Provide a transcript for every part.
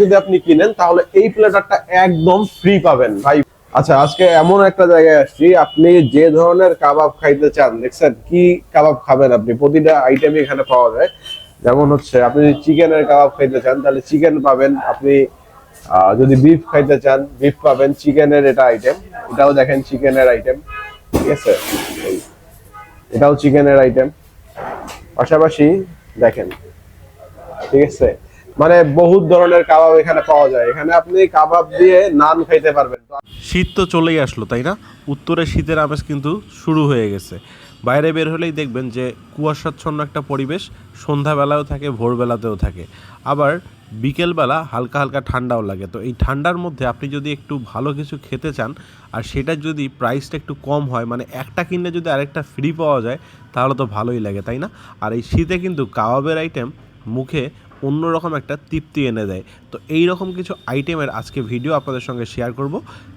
যদি আপনি কিনেন তাহলে এই প্লেটারটা একদম ফ্রি পাবেন ভাই। আচ্ছা, আজকে এমন একটা জায়গায় আসছি, আপনি যে ধরনের কাবাব খাইতে চান, দেখছেন কি কাবাব খাবেন আপনি, প্রতিটা আইটেমই এখানে পাওয়া যায়। যেমন হচ্ছে আপনি যদি চিকেনের কাবাব খাইতে চান তাহলে চিকেন পাবেন, আপনি যদি বিফ খাইতে চান বিফ পাবেন, চিকেনের এটা আইটেম, এটাও দেখেন চিকেনের আইটেম, ঠিক আছে, এটাও চিকেনের আইটেম। পাশাপাশি দেখেন, ঠিক আছে, মানে বহুত ধরনের কাবাব এখানে পাওয়া যায়। এখানে আপনি কাবাব দিয়ে নান খাইতে পারবেন। শীত তো চলেই আসলো, তাই না? উত্তরে শীতের আমেজ কিন্তু শুরু হয়ে গেছে। বাইরে বের হলেই দেখবেন যে কুয়াশাচ্ছন্ন একটা পরিবেশ, সন্ধ্যাবেলাও থাকে, ভোরবেলাতেও থাকে, আবার বিকেলবেলা হালকা হালকা ঠান্ডাও লাগে। তো এই ঠান্ডার মধ্যে আপনি যদি একটু ভালো কিছু খেতে চান, আর সেটা যদি প্রাইসটা একটু কম হয়, মানে একটা কিনলে যদি আরেকটা ফ্রি পাওয়া যায়, তাহলে তো ভালোই লাগে, তাই না? আর এই শীতে কিন্তু কাবাবের আইটেম মুখে অন্যরকম একটা তৃপ্তি এনে দেয়। তো এই রকম কিছু আইটেমের আজকে ভিডিও আপনাদের সঙ্গে শেয়ার করব।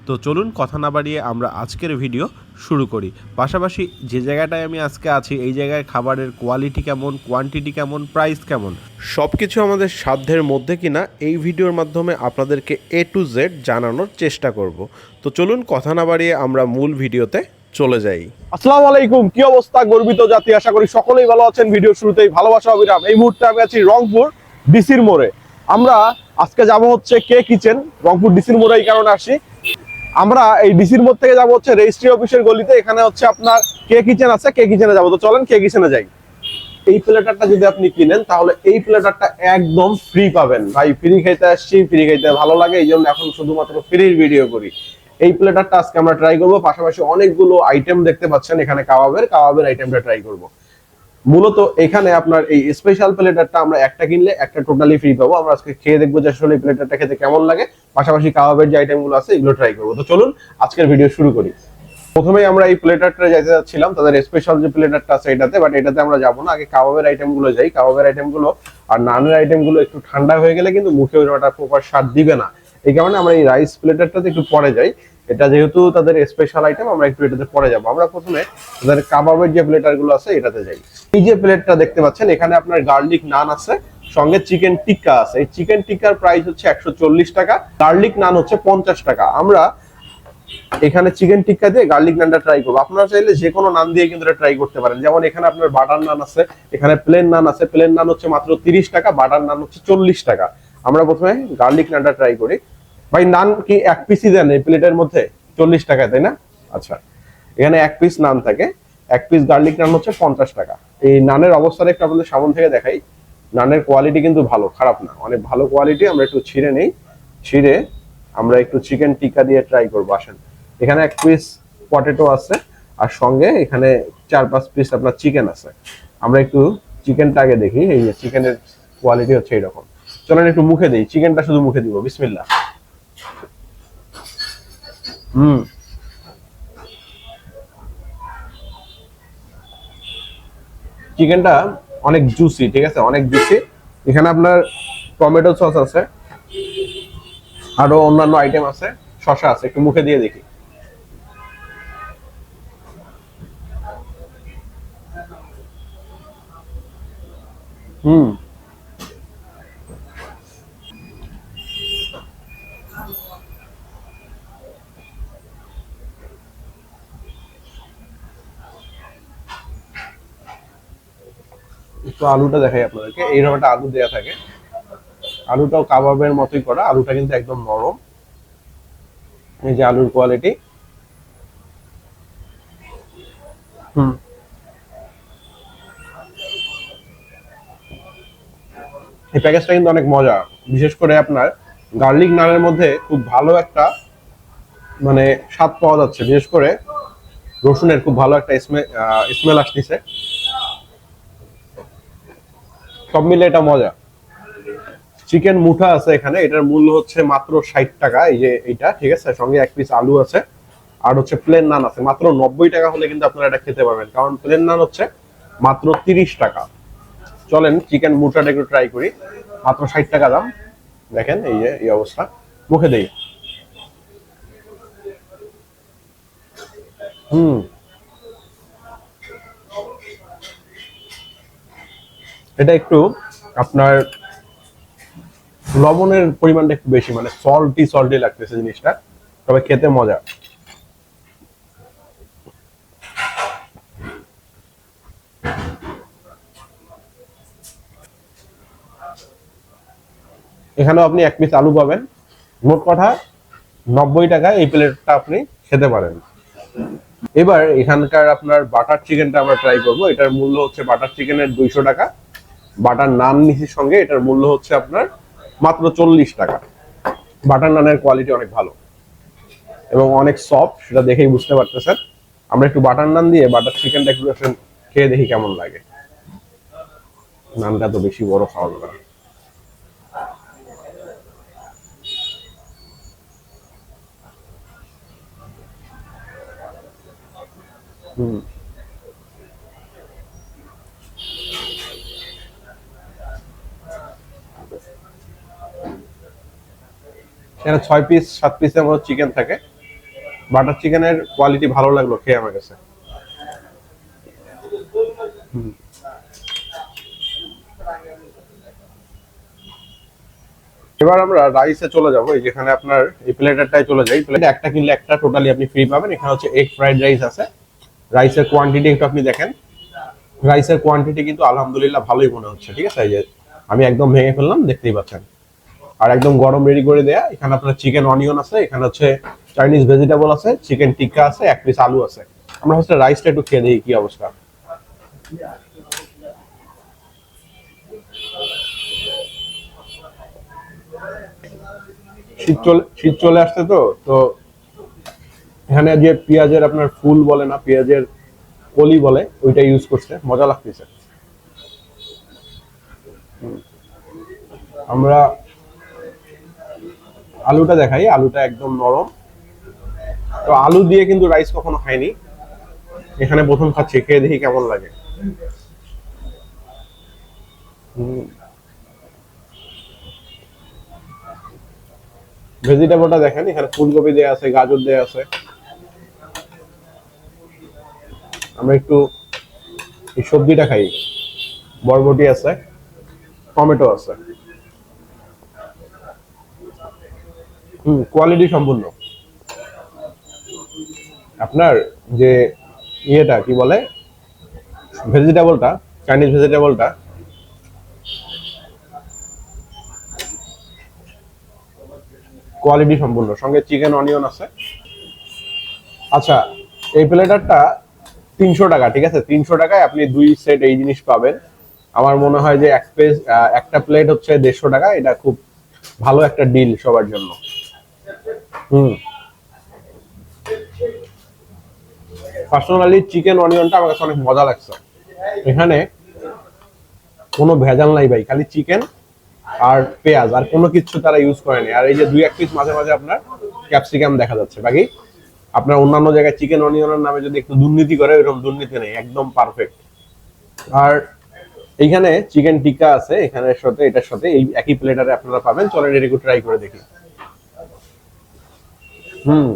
তো চলুন কথা না বাড়িয়ে আমরা আজকের ভিডিও শুরু করি। পাশাপাশি যে জায়গাটায় আমি আজকে আছি, এই জায়গায় খাবারের কোয়ালিটি কেমন, কোয়ান্টিটি কেমন, প্রাইস কেমন, সব কিছু আমাদের সাধ্যের মধ্যে কিনা এই ভিডিওর মাধ্যমে আপনাদেরকে A to Z জানানোর চেষ্টা করব। তো চলুন কথা না বাড়িয়ে আমরা মূল ভিডিওতে চলে যাই। আসসালামু আলাইকুম, কি অবস্থা গর্বিত জাতি, আশা করি সকলেই ভালো আছেন। ভিডিও শুরুতেই ভালোবাসা অবিরাম। এই মুহূর্তে আমি আছি রংপুর ডিসির মোড়ে। আমরা আজকে যাব হচ্ছে কে কিচেন। রংপুর ডিসির মোড়ে এই কারণে আসি, আমরা এই ডিসির মোড় থেকে যাব হচ্ছে রেজিস্ট্রি অফিসের গলিতে, এখানে হচ্ছে আপনার কে কিচেন আছে, কে কিচেনে যাবো। তো চলেন কে কিচেনে যাই। এই প্লেটারটা যদি আপনি কিনেন তাহলে এই প্লেটারটা একদম ফ্রি পাবেন ভাই। ফ্রি খাইতে আসছি, ফ্রি খাইতে ভালো লাগে, এই জন্য এখন শুধুমাত্র ফ্রির ভিডিও করি। এই প্লেটারটা আজকে আমরা ট্রাই করবো। পাশাপাশি অনেকগুলো আইটেম দেখতে পাচ্ছেন এখানে, কাবাবের আইটেমটা ট্রাই করব। মূলত এখানে আপনার এই স্পেশাল প্লেটারটা আমরা একটা কিনলে একটা টোটালি ফ্রি পাবো। আমরা আজকে খেয়ে দেখবো যে আসলে এই প্লেটারটা খেতে কেমন লাগে। পাশাপাশি কাবাবের যে আইটেমগুলো আছে এগুলো ট্রাই করবো। তো চলুন আজকের ভিডিও শুরু করি। প্রথমেই আমরা এই প্লেটারটা যাইতে যাচ্ছিলাম, তাদের স্পেশাল যে প্লেটারটা আছে এটাতে, বাট এটাতে আমরা যাবো না। আগে কাবাবের আইটেম গুলো যাই। কাবাবের আইটেম গুলো আর নানের আইটেম গুলো একটু ঠান্ডা হয়ে গেলে কিন্তু মুখে ওটা প্রপার স্বাদ দিবে না। এই কারণে আমরা এই রাইস প্লেটারটাতে একটু পরে যাই। এটা যেহেতু তাদের স্পেশাল আইটেম, আমরা একটু এটাতে পরে যাবো। আমরা প্রথমে তাদের কাবাবের যে প্লেটার গুলো আছে এটাতে যাই। এই যে প্লেটটা দেখতে পাচ্ছেন, এখানে আপনার গার্লিক নান আছে, সঙ্গে চিকেন টিক্কা আছে। এই চিকেন টিক্কার প্রাইস হচ্ছে 140 টাকা, গার্লিক নান হচ্ছে 50 টাকা। আমরা এখানে চিকেন টিক্কা দিয়ে গার্লিক নানটা ট্রাই করবো। আপনারা চাইলে যে কোনো নান দিয়ে কিন্তু ট্রাই করতে পারেন। যেমন এখানে আপনার বাটার নান আছে, এখানে প্লেন নান আছে। প্লেন নান হচ্ছে মাত্র 30 টাকা, বাটার নান হচ্ছে 40 টাকা। আমরা প্রথমে গার্লিক নানটা ট্রাই করি। ভাই নান কি এক পিসই দেন এই প্লেটের মধ্যে 40 টাকায়, তাই না? আচ্ছা, এখানে এক পিস নান থাকে, এক পিস গার্লিক নান হচ্ছে 50 টাকা। এই নানের অবস্থাটা একটু আপনাদের সামনে থেকে দেখাই। নানের কোয়ালিটি কিন্তু ভালো, খারাপ না, অনেক ভালো কোয়ালিটি। আমরা একটু ছিঁড়ে নেই, ছিঁড়ে আমরা একটু চিকেন টিক্কা দিয়ে ট্রাই করবো। আসেন, এখানে এক পিস পটেটো আছে, আর সঙ্গে এখানে 4-5 পিস আপনার চিকেন আছে। আমরা একটু চিকেনটা আগে দেখি। এই যে চিকেনের কোয়ালিটি হচ্ছে এইরকম। চলেন একটু মুখে দিই, চিকেনটা শুধু মুখে দিব। বিসমিল্লাহ। হুম, চিকেনটা অনেক জুসি, ঠিক আছে, অনেক জুসি। এখানে আপনার টমেটো সস আছে, আরো অন্যান্য আইটেম আছে, শসা আছে। একটু মুখে দিয়ে দেখি। হুম, একটু আলুটা দেখাই আপনাদেরকে। এইরকম একটা আলু দেয়া থাকে, আলুটাও কাবাবের মতোই করা। আলুটা কিন্তু একদম নরম। এই যে আলুর কোয়ালিটি। হুম, এই প্যাকেজটা কিন্তু অনেক মজা। বিশেষ করে আপনার গার্লিক নানের মধ্যে খুব ভালো একটা মানে স্বাদ পাওয়া যাচ্ছে। বিশেষ করে রসুনের খুব ভালো একটা স্মেল আসতেছে। সব মিলে এটা মজা। চিকেন মুঠা আছে এখানে, এটার মূল্য হচ্ছে মাত্র 60 টাকা। এই যে এইটা, ঠিক আছে, সঙ্গে এক পিস আলু আছে, আর হচ্ছে প্লেন নান আছে। মাত্র 90 টাকা হলে কিন্তু আপনারা এটা খেতে পারবেন, কারণ প্লেন নান হচ্ছে মাত্র 30 টাকা। চলেন চিকেন মুঠাটা একটু ট্রাই করি। মাত্র 60 টাকা দাম। দেখেন এই যে এই অবস্থা, মুখে দেই। হুম, এটা একটু আপনার লবণের পরিমাণটা একটু বেশি, মানে সল্টি সল্টি লাগতেছে জিনিসটা, তবে খেতে মজা। এখানেও আপনি 1 পিস আলু পাবেন। মোট কথা 90 টাকা এই প্লেটটা আপনি খেতে পারেন। এবার এখানকার আপনার বাটার চিকেনটা আমরা ট্রাই করব। এটার মূল্য হচ্ছে বাটার চিকেনের 200 টাকা। বাটার নান নিচির সঙ্গে এটার মূল্য হচ্ছে আপনার মাত্র 40 টাকা। বাটার নানের কোয়ালিটি অনেক ভালো এবং অনেক সফট, সেটা দেখেই বুঝতে পারতেছেন। আমরা একটু বাটার নান দিয়ে বাটার চিকেনটা একটু খেয়ে দেখি কেমন লাগে। নানটা তো বেশি বড় খাওয়া যাবে না। হুম, এখানে 6 পিস 7 পিসের মতো চিকেন থাকে। বাটার চিকেনের কোয়ালিটি ভালো লাগলো খেয়ে আমার কাছে। এবার আমরা রাইসে চলে যাব। এই যেখানে আপনার এই প্লেটারটাই চলে যাই। প্লেটে একটা কিনলে একটা টোটালি আপনি ফ্রি পাবেন। এখানে হচ্ছে এগ ফ্রাইড রাইস আছে। রাইসের কোয়ান্টিটি একটু আপনি দেখেন। রাইসের কোয়ান্টিটি কিন্তু আলহামদুলিল্লাহ ভালোই মনে হচ্ছে, ঠিক আছে? এই যে আমি একদম ভেঙে ফেললাম, দেখতেই পাচ্ছেন। আর একদম গরম রেডি করে দেয়া। এখানে আপনার চিকেন অনিয়ন আছে, এখানে হচ্ছে চাইনিজ ভেজিটেবল আছে, চিকেন টিক্কা আছে, 1 পিস আলু আছে। আমরা হচ্ছে রাইসটা একটু খেয়ে দেখি কি অবস্থা। শীত চলে আসছে তো তো এখানে যে পেঁয়াজের আপনার ফুল বলে না, পেঁয়াজের কলি বলে, ওইটা ইউজ করছে, মজা লাগতেছে। আমরা আলুটা দেখাই। আলুটা একদম নরম। তো আলু দিয়ে কিন্তু রাইস কখনো খাইনি, এখানে প্রথম খাচ্ছি, খেয়ে দেখি কেমন লাগে। ভেজিটেবলটা দেখেন, এখানে ফুলকপি দেয়া আছে, গাজর দেয়া আছে। আমরা একটু এই সবজিটা খাই। বরবটি আছে, টমেটো আছে। কোয়ালিটি সম্পূর্ণ। আপনার যে ইয়েটা কি বলে, ভেজিটেবলটা, চাইনিজ ভেজিটেবলটা কোয়ালিটি সম্পূর্ণ, সঙ্গে চিকেন অনিয়ন আছে। আচ্ছা, এই প্লেটারটা 300 টাকা, ঠিক আছে? 300 টাকায় আপনি 2 সেট এই জিনিস পাবেন। আমার মনে হয় যে একটা প্লেট হচ্ছে 150 টাকা। এটা খুব ভালো একটা ডিল সবার জন্য। হুম, পার্সোনালি চিকেন অনিয়নটা আমার কাছে অনেক মজা লাগছে। এখানে কোনো ভেজাল নাই ভাই, খালি চিকেন আর পেঁয়াজ, আর কোনো কিছু তারা ইউজ করেনি। আর এই যে 2-1 পিস মাঝে মাঝে আপনার ক্যাপসিকাম দেখা যাচ্ছে। বাকি আপনার অন্যান্য জায়গায় চিকেন অনিয়নের নামে যদি একটু দুর্নীতি করে, এরকম দুর্নীতি নেই, একদম পারফেক্ট। আর এইখানে চিকেন টিক্কা আছে, এখানের সাথে এটার সাথে এই একই প্লেটারে আপনারা পাবেন। চলেন এটা একটু ট্রাই করে দেখি। হুম,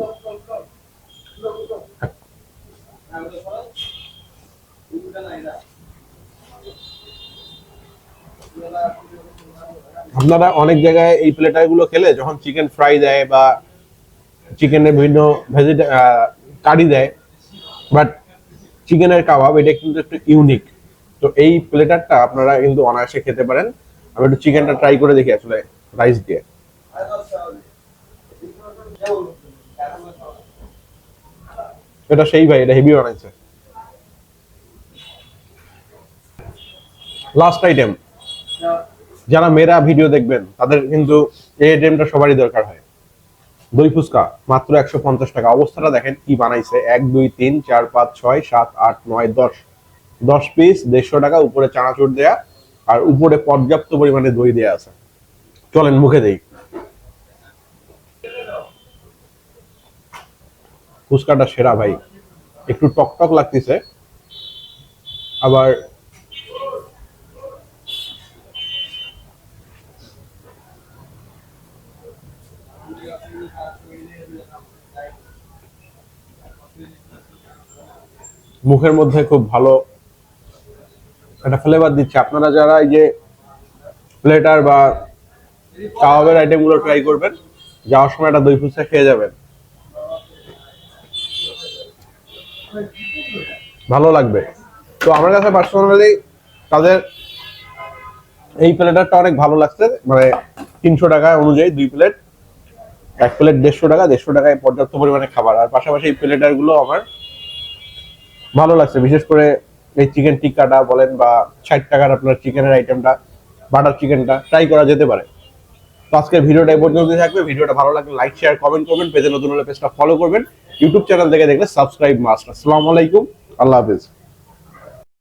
আপনারা অনেক জায়গায় এই প্লেটার গুলো খেলে যখন চিকেন ফ্রাই দেয় বা চিকেনের বিভিন্ন কারি দেয়, বাট চিকেনের কাবাব এটা কিন্তু একটু ইউনিক। তো এই প্লেটারটা আপনারা কিন্তু অনায়াসে খেতে পারেন। আমি একটু চিকেনটা ট্রাই করে দেখি আসলে রাইস দিয়ে। এটা সেই ভাই, এটা হেভি বানাইছে। লাস্ট আইটেম, যারা মেয়েরা ভিডিও দেখবেন তাদের কিন্তু এই আইটেমটা সবারই দরকার হয়। দই ফুচকা মাত্র 150 টাকা। অবস্থাটা দেখেন কি বানাইছে। 1 2 3 4 5 6 7 8 9 10, 10 পিস 150 টাকা। উপরে চানাচুর দেয়া, আর উপরে পর্যাপ্ত পরিমাণে দই দেয়া আছে। চলেন মুখে দেই। ফুচকাটা সেরা ভাই, একটু টক টক লাগতেছে, আবার মুখের মধ্যে খুব ভালো একটা ফ্লেভার দিচ্ছে। আপনারা যারা এই যে প্লেটার বা কাবাবের আইটেমগুলো ট্রাই করবেন, যাওয়ার সময় একটা দই ফুচকা খেয়ে যাবেন, ভালো লাগবে। তো আমার কাছে পার্সোনালি তাদের এই প্লেটারটা অনেক ভালো লাগছে, মানে 300 টাকা অনুযায়ী 2 প্লেট, এক প্লেট 150 টাকা, 150 টাকায় পর্যাপ্ত পরিমাণে খাবার। আর পাশাপাশি এই প্লেটার গুলো আমার ভালো লাগছে, বিশেষ করে এই চিকেন টিক্কাটা বলেন বা 60 টাকার আপনার চিকেনের আইটেমটা, বাটার চিকেনটা ট্রাই করা যেতে পারে। তো আজকের ভিডিওটা এই পর্যন্তই থাকবে। ভিডিওটা ভালো লাগলে লাইক শেয়ার কমেন্ট করবেন, পেজে নতুন হলে পেজটা ফলো করবেন, ইউটিউব চ্যানেল থেকে দেখলে সাবস্ক্রাইব মাস্ট। আসসালামু আলাইকুম, আল্লাহ হাফেজ।